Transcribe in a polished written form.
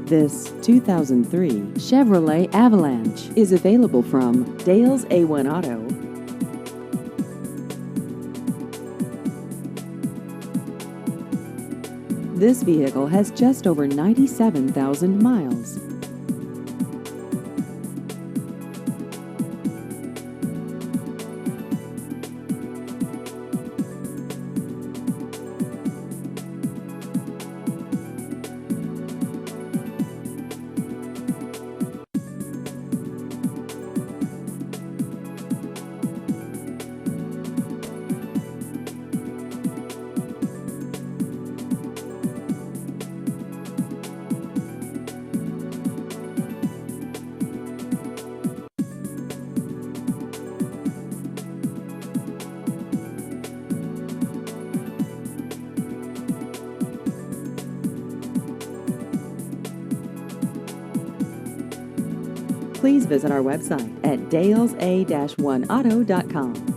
This 2003 Chevrolet Avalanche is available from Dale's A1 Auto. This vehicle has just over 97,000 miles. Please visit our website at dalesa-1auto.com.